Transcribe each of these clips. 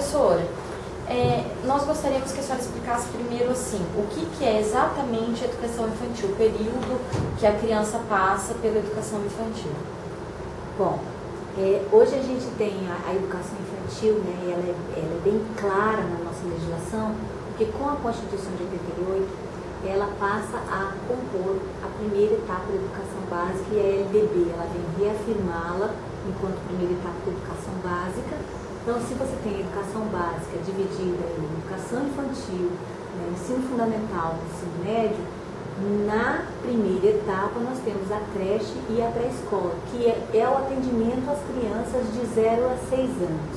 Professora, nós gostaríamos que a senhora explicasse primeiro assim, o que é exatamente a educação infantil, o período que a criança passa pela educação infantil. Bom, hoje a gente tem a educação infantil, né, ela é bem clara na nossa legislação, porque com a Constituição de 88, ela passa a compor a primeira etapa da educação básica e a LDB, ela vem reafirmá-la enquanto primeira etapa da educação básica. Então, se você tem a educação básica dividida em educação infantil, né, ensino fundamental e ensino médio, na primeira etapa nós temos a creche e a pré-escola, que é o atendimento às crianças de 0 a 6 anos.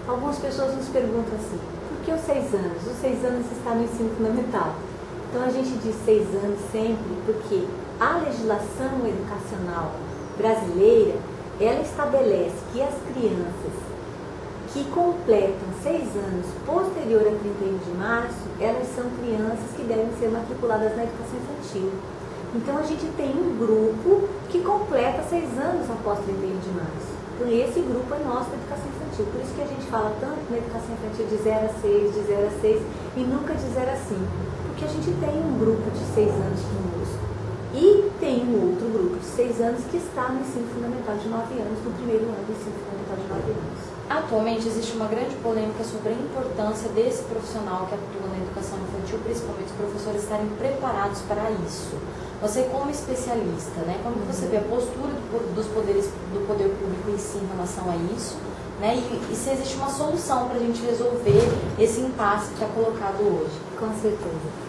Algumas pessoas nos perguntam assim, por que os 6 anos? Os 6 anos está no ensino fundamental. Então a gente diz 6 anos sempre porque a legislação educacional brasileira, ela estabelece que as crianças que completam 6 anos posterior a 31 de março, elas são crianças que devem ser matriculadas na educação infantil. Então a gente tem um grupo que completa 6 anos após 31 de março. Então esse grupo é nosso da educação infantil. Por isso que a gente fala tanto na educação infantil de 0 a 6, de 0 a 6 e nunca de 0 a 5. Porque a gente tem um grupo de 6 anos conosco. E tem um outro grupo de 6 anos que está no ensino fundamental de 9 anos, no primeiro ano do ensino fundamental de 9 anos. Atualmente existe uma grande polêmica sobre a importância desse profissional que atua na educação infantil, principalmente os professores estarem preparados para isso. Você como especialista, né, como você vê a postura do poder público em si em relação a isso, né, e se existe uma solução para a gente resolver esse impasse que é colocado hoje? Com certeza.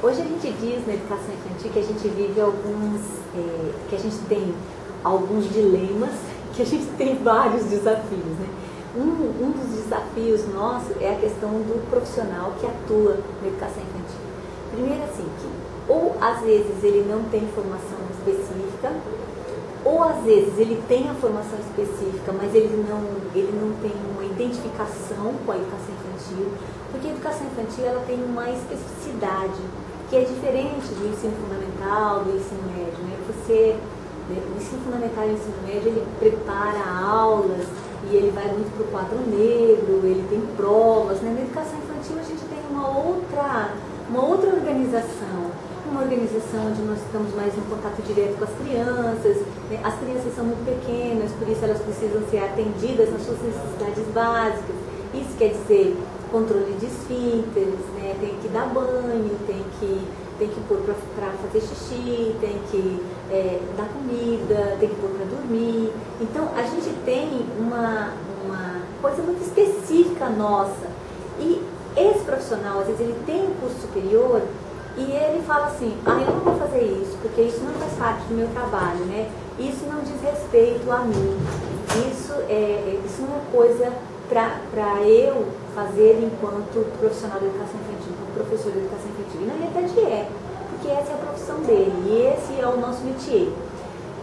Hoje a gente diz na educação infantil que a gente vive que a gente tem alguns dilemas, que a gente tem vários desafios, né? Um dos desafios nossos é a questão do profissional que atua na educação infantil. Primeiro assim, que ou às vezes ele não tem formação específica, ou às vezes ele tem a formação específica, mas ele não tem uma identificação com a educação infantil, porque a educação infantil ela tem uma especificidade que é diferente do ensino fundamental, do ensino médio, né? O ensino fundamental e o ensino médio, ele prepara aulas e ele vai muito para o quadro negro, ele tem provas, né? Na educação infantil a gente tem uma outra organização, uma organização onde nós estamos mais em contato direto com as crianças, né? As crianças são muito pequenas, por isso elas precisam ser atendidas nas suas necessidades básicas. Isso quer dizer controle de esfínteres, né? Tem que dar banho, tem que pôr para fazer xixi, tem que dar comida, tem que pôr para dormir. Então, a gente tem uma coisa muito específica nossa. E esse profissional, às vezes, ele tem um curso superior e ele fala assim, eu não vou fazer isso, porque isso não faz parte do meu trabalho, né? Isso não diz respeito a mim. Isso não é coisa para eu fazer enquanto profissional de educação infantil, enquanto professor de educação infantil. E na realidade porque essa é a profissão dele e esse é o nosso métier.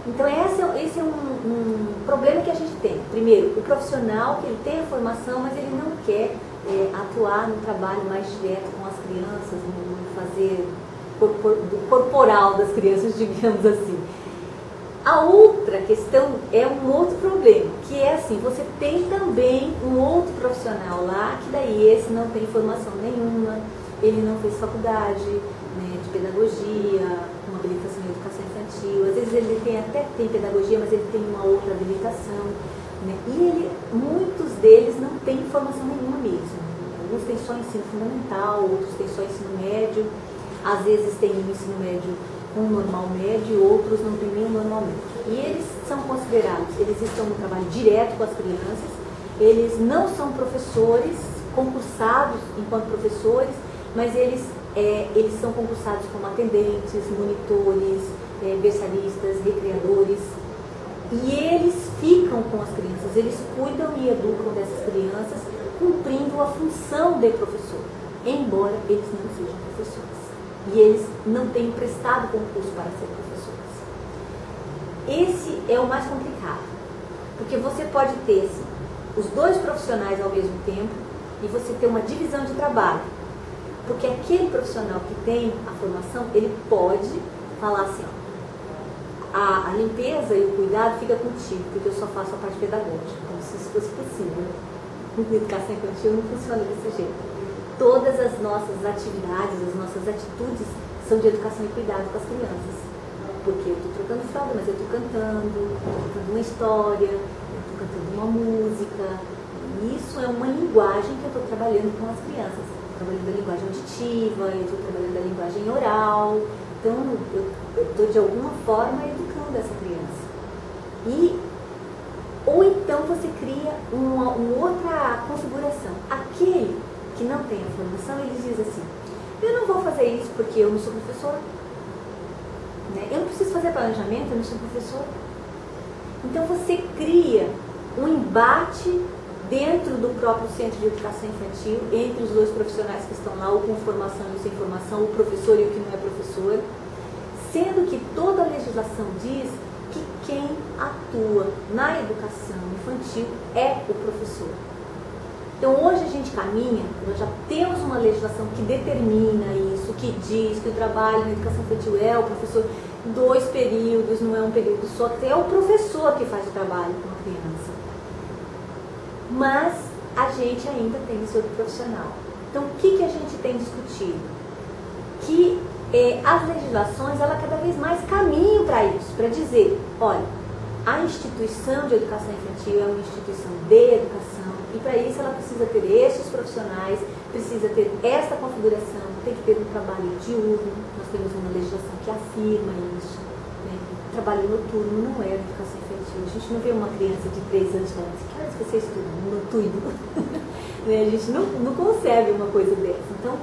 Então esse é um problema que a gente tem. Primeiro, o profissional que ele tem a formação, mas ele não quer atuar no trabalho mais direto com as crianças, no fazer corporal das crianças, digamos assim. A outra questão é um outro problema, que é assim, você tem também um outro profissional lá, que daí esse não tem formação nenhuma, ele não fez faculdade, né, de pedagogia, uma habilitação em educação infantil, às vezes ele até tem pedagogia, mas ele tem uma outra habilitação, né, e muitos deles não têm formação nenhuma mesmo. Alguns têm só ensino fundamental, outros têm só ensino médio, às vezes tem um ensino médio um normal médio, outros não têm nem um normal médio. E eles são considerados, eles estão no trabalho direto com as crianças, eles não são professores, concursados enquanto professores, mas eles são concursados como atendentes, monitores, berçaristas, recreadores, e eles ficam com as crianças, eles cuidam e educam dessas crianças, cumprindo a função de professor, embora eles não sejam professores. E eles não têm prestado concurso para ser professores. Esse é o mais complicado, porque você pode ter assim, os dois profissionais ao mesmo tempo e você ter uma divisão de trabalho. Porque aquele profissional que tem a formação, ele pode falar assim, a limpeza e o cuidado fica contigo, porque eu só faço a parte pedagógica, como se isso fosse possível. Na educação infantil não funciona desse jeito. Todas as nossas atividades, as nossas atitudes são de educação e cuidado com as crianças. Porque eu estou trocando fralda, mas eu estou cantando uma história, eu estou cantando uma música. E isso é uma linguagem que eu estou trabalhando com as crianças. Estou trabalhando a linguagem auditiva, eu estou trabalhando a linguagem oral. Então, eu estou de alguma forma educando essa criança. Ou então você cria uma outra configuração. Aquele que não tem a formação, ele diz assim, eu não vou fazer isso porque eu não sou professor. Né? Eu não preciso fazer planejamento, eu não sou professor. Então você cria um embate dentro do próprio centro de educação infantil, entre os dois profissionais que estão lá, o com formação e o sem formação, o professor e o que não é professor, sendo que toda a legislação diz que quem atua na educação infantil é o professor. Então hoje a gente caminha, nós já temos uma legislação que determina isso, que diz que o trabalho na educação infantil é o professor, 2 períodos, não é um período só, é o professor que faz o trabalho com a criança. Mas a gente ainda tem esse outro profissional. Então o que a gente tem discutido? Que as legislações, ela cada vez mais caminham para isso, para dizer, olha, a instituição de educação infantil é uma instituição de educação e para isso ela precisa ter esses profissionais, precisa ter essa configuração, tem que ter um trabalho diurno, nós temos uma legislação que afirma isso, né? Trabalho noturno não é educação infantil, a gente não vê uma criança de 3 anos falando assim, que horas você estuda? Noturno. Né? A gente não concebe uma coisa dessa. Então,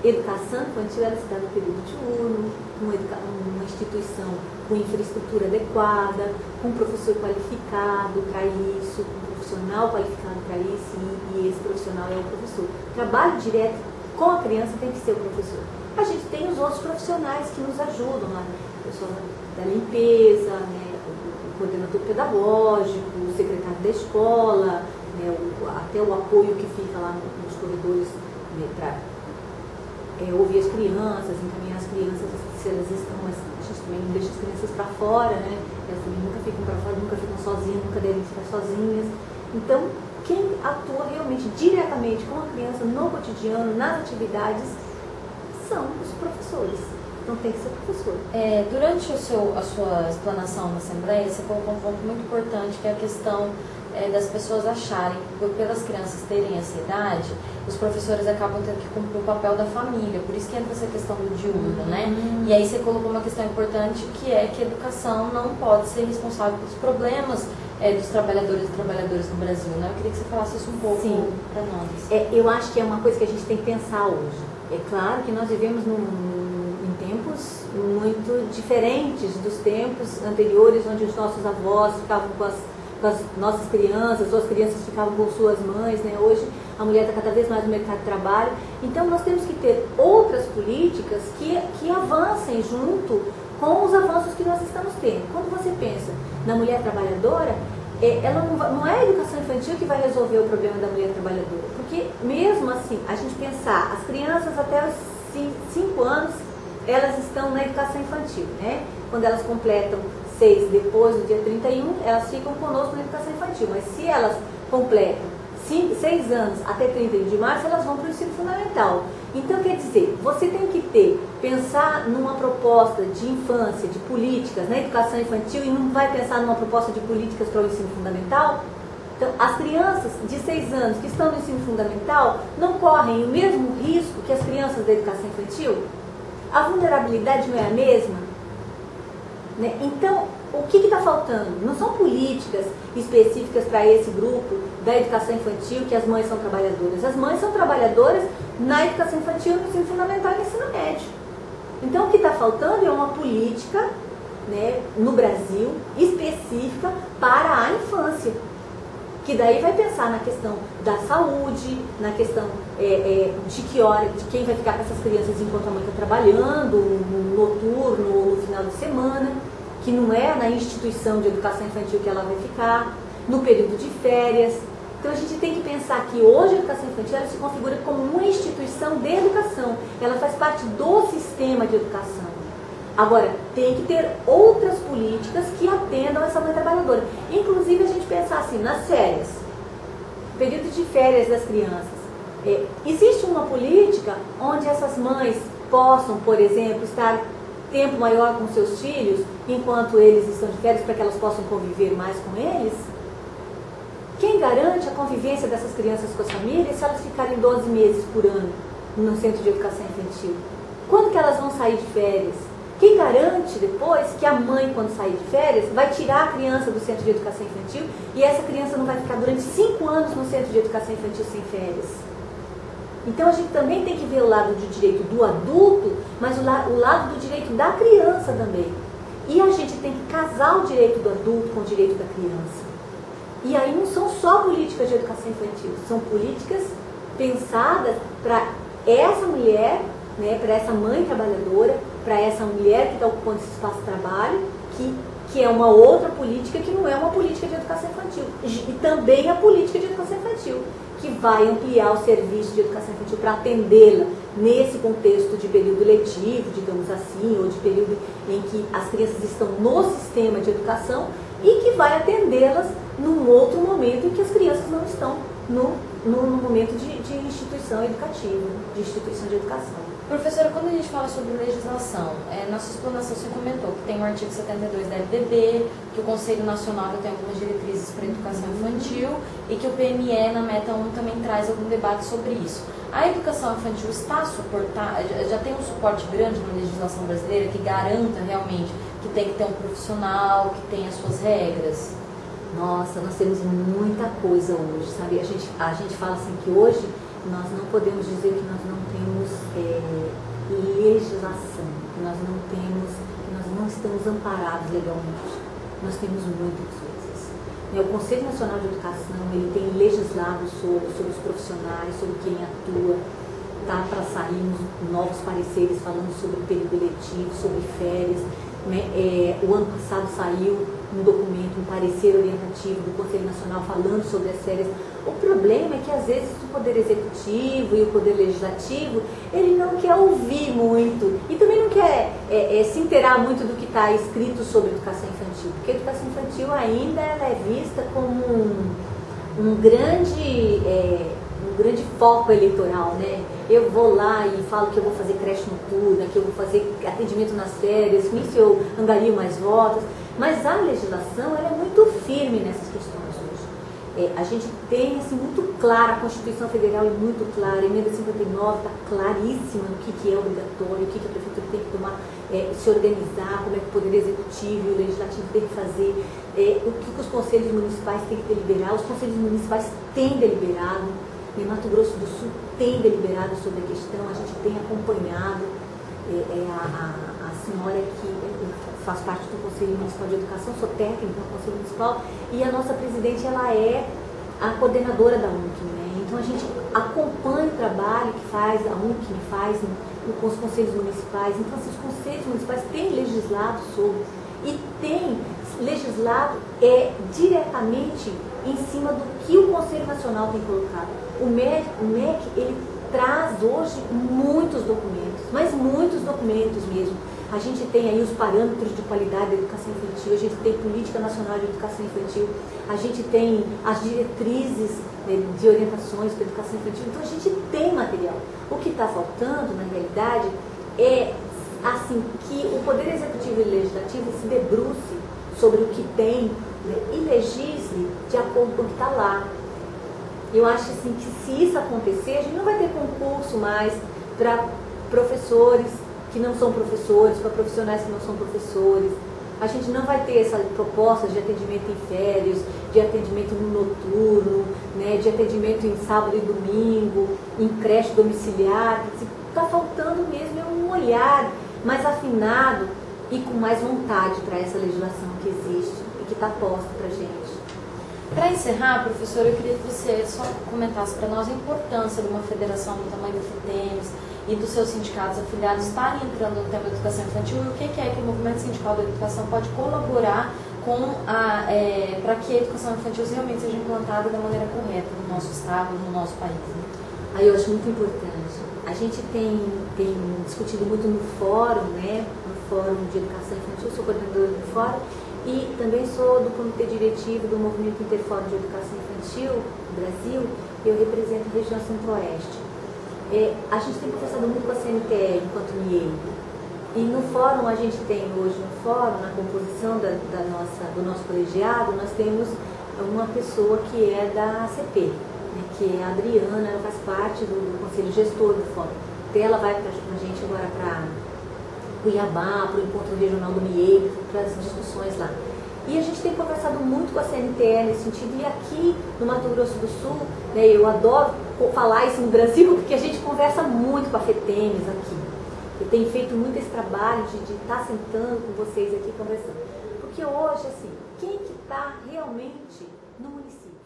educação infantil, ela se dá no período diurno, uma instituição com infraestrutura adequada, com um professor qualificado para isso, com um profissional qualificado para isso, e esse profissional é o professor. Trabalho direto com a criança tem que ser o professor. A gente tem os outros profissionais que nos ajudam lá, o pessoal da limpeza, né, o coordenador pedagógico, o secretário da escola, né, até o apoio que fica lá nos corredores, né, para ouvir as crianças, encaminhar as crianças, se elas estão, mas a gente também não deixa as crianças para fora, né? Elas também nunca ficam para fora, nunca ficam sozinhas, nunca devem ficar sozinhas. Então, quem atua realmente, diretamente com a criança no cotidiano, nas atividades, são os professores. Então tem que ser professor. Durante a sua explanação na Assembleia, você colocou um ponto muito importante, que é a questão das pessoas acharem que pelas crianças terem essa idade, os professores acabam tendo que cumprir o papel da família, por isso que entra essa questão do diurno, né? E aí você colocou uma questão importante, que é que a educação não pode ser responsável pelos problemas dos trabalhadores e trabalhadoras no Brasil, né? Eu queria que você falasse isso um pouco para nós. Eu acho que é uma coisa que a gente tem que pensar hoje. É claro que nós vivemos em tempos muito diferentes dos tempos anteriores, onde os nossos avós ficavam com as nossas crianças, ou as crianças ficavam com suas mães, né? Hoje a mulher está cada vez mais no mercado de trabalho. Então nós temos que ter outras políticas que avancem junto com os avanços que nós estamos tendo. Quando você pensa na mulher trabalhadora, ela não é a educação infantil que vai resolver o problema da mulher trabalhadora. Porque mesmo assim, a gente pensar, as crianças até os 5 anos, elas estão na educação infantil, né? Quando elas completam 6 depois do dia 31, elas ficam conosco na educação infantil. Mas se elas completam 6 anos até 31 de março, elas vão para o ensino fundamental. Então, quer dizer, você tem que pensar numa proposta de infância, de políticas na educação infantil e não vai pensar numa proposta de políticas para o ensino fundamental? Então, as crianças de 6 anos que estão no ensino fundamental não correm o mesmo risco que as crianças da educação infantil? A vulnerabilidade não é a mesma? Né? Então, o que está faltando? Não são políticas específicas para esse grupo da educação infantil, que as mães são trabalhadoras. As mães são trabalhadoras na educação infantil, no ensino fundamental e no ensino médio. Então, o que está faltando é uma política, né, no Brasil, específica para a infância. Que daí vai pensar na questão da saúde, na questão de quem vai ficar com essas crianças enquanto a mãe está trabalhando, no noturno ou no final de semana, que não é na instituição de educação infantil que ela vai ficar, no período de férias. Então a gente tem que pensar que hoje a educação infantil ela se configura como uma instituição de educação, ela faz parte do sistema de educação. Agora, tem que ter outras políticas que atendam essa mãe trabalhadora. Inclusive, a gente pensar assim, nas férias. período de férias das crianças. Existe uma política onde essas mães possam, por exemplo, estar tempo maior com seus filhos enquanto eles estão de férias para que elas possam conviver mais com eles? Quem garante a convivência dessas crianças com as famílias se elas ficarem 12 meses por ano no centro de educação infantil? Quando que elas vão sair de férias? Quem garante depois que a mãe, quando sair de férias, vai tirar a criança do centro de educação infantil e essa criança não vai ficar durante 5 anos no centro de educação infantil sem férias? Então a gente também tem que ver o lado do direito do adulto, mas o lado do direito da criança também. E a gente tem que casar o direito do adulto com o direito da criança. E aí não são só políticas de educação infantil, são políticas pensadas para essa mulher, né, para essa mãe trabalhadora, para essa mulher que está ocupando esse espaço de trabalho, que é uma outra política que não é uma política de educação infantil. E também a política de educação infantil, que vai ampliar o serviço de educação infantil para atendê-la nesse contexto de período letivo, digamos assim, ou de período em que as crianças estão no sistema de educação e que vai atendê-las num outro momento em que as crianças não estão no momento de instituição educativa, de instituição de educação. Professora, quando a gente fala sobre legislação, nossa explanação você comentou que tem o artigo 72 da LDB, que o Conselho Nacional tem algumas diretrizes para a educação infantil e que o PME na Meta 1 também traz algum debate sobre isso. A educação infantil está suportada, já tem um suporte grande na legislação brasileira que garanta realmente que tem que ter um profissional, que tem as suas regras? Nossa, nós temos muita coisa hoje, sabe? A gente fala assim que hoje nós não podemos dizer que nós não temos legislação, que nós não estamos amparados legalmente. Nós temos muitas coisas. O Conselho Nacional de Educação, ele tem legislado sobre os profissionais, sobre quem atua, tá? Para sairmos novos pareceres falando sobre o período letivo, sobre férias. O ano passado saiu um documento, um parecer orientativo do Conselho Nacional falando sobre as férias. O problema é que às vezes o Poder Executivo e o Poder Legislativo, ele não quer ouvir muito e também não quer se inteirar muito do que está escrito sobre educação infantil, porque a educação infantil ainda ela é vista como um grande foco eleitoral, né? Eu vou lá e falo que eu vou fazer creche noturna, que eu vou fazer atendimento nas férias, com isso eu angario mais votos. Mas a legislação ela é muito firme nessas questões hoje. A gente tem assim, muito clara, a Constituição Federal é muito clara, a Emenda 59 está claríssima no que é obrigatório, o que a Prefeitura tem que tomar, se organizar, como é que o Poder Executivo e o Legislativo tem que fazer, o que os conselhos municipais têm que deliberar. Os conselhos municipais têm deliberado, em Mato Grosso do Sul tem deliberado sobre a questão, a gente tem acompanhado. A senhora que faz parte do Conselho Municipal de Educação, sou técnica no Conselho Municipal, e a nossa presidente ela é a coordenadora da UNCM, né? Então a gente acompanha o trabalho que faz, a UNCM faz com os conselhos municipais. Então os conselhos municipais têm legislado sobre e têm legislado diretamente em cima do que o Conselho Nacional tem colocado. O MEC ele traz hoje muitos documentos, mas muitos documentos mesmo. A gente tem aí os parâmetros de qualidade da educação infantil, a gente tem Política Nacional de Educação Infantil, a gente tem as diretrizes de orientações para a educação infantil, então a gente tem material. O que está faltando, na realidade, é assim, que o Poder Executivo e Legislativo se debruce sobre o que tem, né, e legisle de acordo com o que está lá. Eu acho assim, que se isso acontecer, a gente não vai ter concurso mais para professores que não são professores, para profissionais que não são professores. A gente não vai ter essa proposta de atendimento em férias, de atendimento no noturno, né, de atendimento em sábado e domingo, em creche domiciliar. Está faltando mesmo um olhar mais afinado e com mais vontade para essa legislação que existe e que está posta para a gente. Para encerrar, professora, eu queria que você só comentasse para nós a importância de uma federação do tamanho da FETEMES e dos seus sindicatos afiliados estarem entrando no tema da educação infantil e o que é que o movimento sindical da educação pode colaborar para que a educação infantil realmente seja implantada da maneira correta no nosso estado, no nosso país. Aí eu acho muito importante. A gente tem discutido muito no fórum, né? No Fórum de Educação Infantil, sou coordenadora do fórum, e também sou do Comitê Diretivo do Movimento Interfórum de Educação Infantil do Brasil, e eu represento a região Centro-Oeste. A gente tem conversado muito com a CNTE enquanto MIEI, e no fórum, a gente tem hoje no fórum, na composição do nosso colegiado, nós temos uma pessoa que é da ACP, né, que é a Adriana, ela faz parte do conselho gestor do fórum. Então, ela vai com a gente agora para Cuiabá, para o encontro regional do MIEI, para as discussões lá. E a gente tem conversado muito com a CNTE nesse sentido, e aqui no Mato Grosso do Sul, né, eu adoro falar isso no Brasil, porque a gente conversa muito com a FETEMES aqui. Eu tenho feito muito esse trabalho de estar sentando com vocês aqui conversando. Porque hoje, assim, quem que está realmente no município?